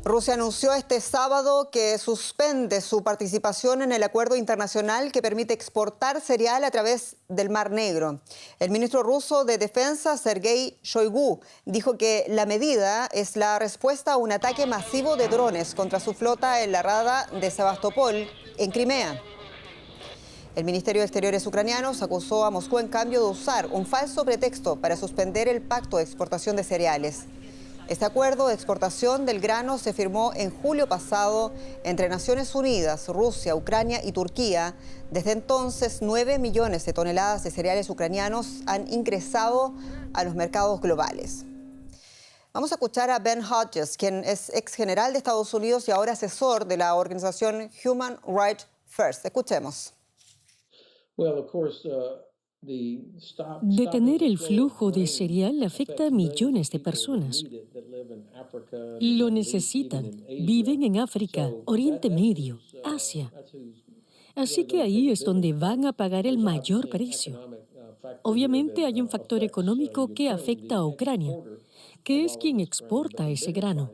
Rusia anunció este sábado que suspende su participación en el acuerdo internacional que permite exportar cereal a través del Mar Negro. El ministro ruso de Defensa, Sergei Shoigu, dijo que la medida es la respuesta a un ataque masivo de drones contra su flota en la rada de Sebastopol, en Crimea. El Ministerio de Exteriores ucraniano acusó a Moscú en cambio de usar un falso pretexto para suspender el pacto de exportación de cereales. Este acuerdo de exportación del grano se firmó en julio pasado entre Naciones Unidas, Rusia, Ucrania y Turquía. Desde entonces, 9 millones de toneladas de cereales ucranianos han ingresado a los mercados globales. Vamos a escuchar a Ben Hodges, quien es ex general de Estados Unidos y ahora asesor de la organización Human Rights First. Escuchemos. Detener el flujo de cereal afecta a millones de personas. Lo necesitan. Viven en África, Oriente Medio, Asia. Así que ahí es donde van a pagar el mayor precio. Obviamente hay un factor económico que afecta a Ucrania, que es quien exporta ese grano.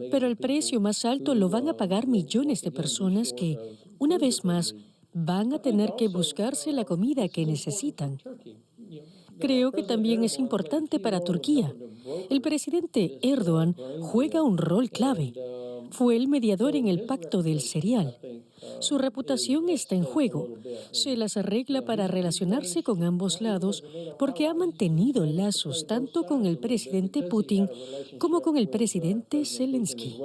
Pero el precio más alto lo van a pagar millones de personas que, una vez más, van a tener que buscarse la comida que necesitan. Creo que también es importante para Turquía. El presidente Erdogan juega un rol clave. Fue el mediador en el pacto del cereal. Su reputación está en juego. Se las arregla para relacionarse con ambos lados porque ha mantenido lazos tanto con el presidente Putin como con el presidente Zelensky.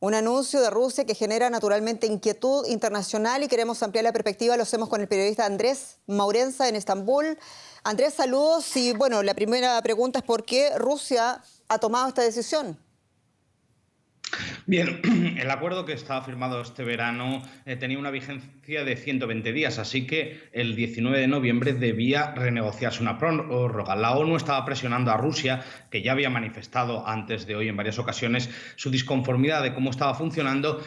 Un anuncio de Rusia que genera naturalmente inquietud internacional y queremos ampliar la perspectiva. Lo hacemos con el periodista Andrés Maurenza en Estambul. Andrés, saludos. Y bueno, la primera pregunta es ¿por qué Rusia ha tomado esta decisión? Bien, el acuerdo que estaba firmado este verano tenía una vigencia de 120 días, así que el 19 de noviembre debía renegociarse una prórroga. La ONU estaba presionando a Rusia, que ya había manifestado antes de hoy en varias ocasiones su disconformidad de cómo estaba funcionando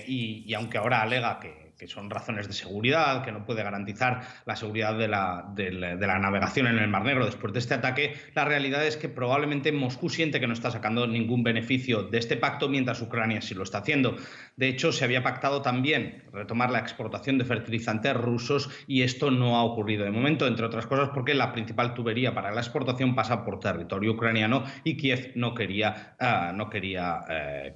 y aunque ahora alega que son razones de seguridad, que no puede garantizar la seguridad de la navegación en el Mar Negro después de este ataque, la realidad es que probablemente Moscú siente que no está sacando ningún beneficio de este pacto, mientras Ucrania sí lo está haciendo. De hecho, se había pactado también retomar la exportación de fertilizantes rusos y esto no ha ocurrido de momento, entre otras cosas porque la principal tubería para la exportación pasa por territorio ucraniano y Kiev no quería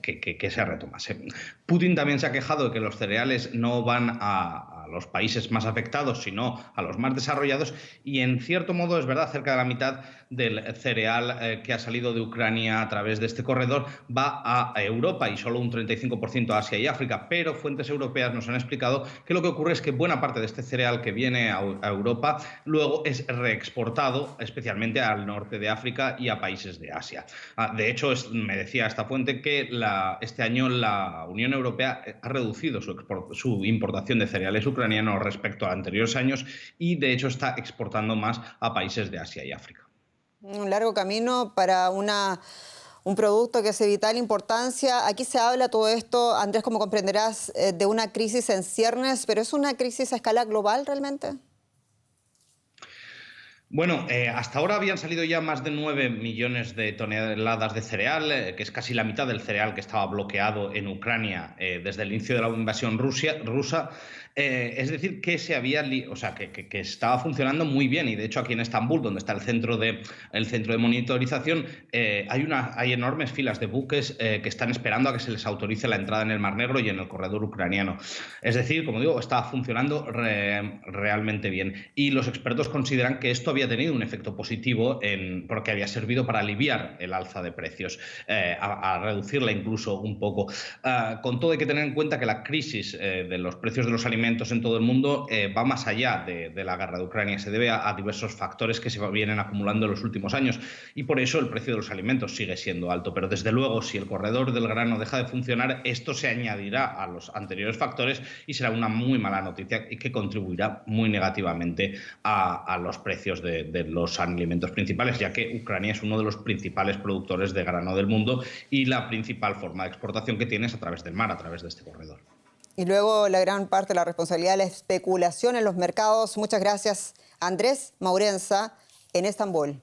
que se retomase. Putin también se ha quejado de que los cereales no van a los países más afectados, sino a los más desarrollados, y en cierto modo es verdad, cerca de la mitad del cereal que ha salido de Ucrania a través de este corredor va a Europa y solo un 35% a Asia y África, pero fuentes europeas nos han explicado que lo que ocurre es que buena parte de este cereal que viene a Europa luego es reexportado especialmente al norte de África y a países de Asia. De hecho, me decía esta fuente que este año la Unión Europea ha reducido su importación de cereales ucranianos respecto a anteriores años y de hecho está exportando más a países de Asia y África. Un largo camino para un producto que es de vital importancia. Aquí se habla todo esto, Andrés, como comprenderás, de una crisis en ciernes, pero ¿es una crisis a escala global realmente? Bueno, hasta ahora habían salido ya más de 9 millones de toneladas de cereal, que es casi la mitad del cereal que estaba bloqueado en Ucrania desde el inicio de la invasión rusa. Es decir, que que estaba funcionando muy bien, y de hecho aquí en Estambul, donde está el centro de monitorización, hay enormes filas de buques que están esperando a que se les autorice la entrada en el Mar Negro y en el corredor ucraniano. Es decir, como digo, estaba funcionando realmente bien, y los expertos consideran que esto había tenido un efecto positivo porque había servido para aliviar el alza de precios, a reducirla incluso un poco. Con todo hay que tener en cuenta que la crisis de los precios de los alimentos en todo el mundo va más allá de la guerra de Ucrania, se debe a diversos factores que se vienen acumulando en los últimos años y por eso el precio de los alimentos sigue siendo alto. Pero desde luego, si el corredor del grano deja de funcionar, esto se añadirá a los anteriores factores y será una muy mala noticia y que contribuirá muy negativamente a los precios de los alimentos principales, ya que Ucrania es uno de los principales productores de grano del mundo y la principal forma de exportación que tiene es a través del mar, a través de este corredor. Y luego la gran parte de la responsabilidad de la especulación en los mercados. Muchas gracias, Andrés Maurenza, en Estambul.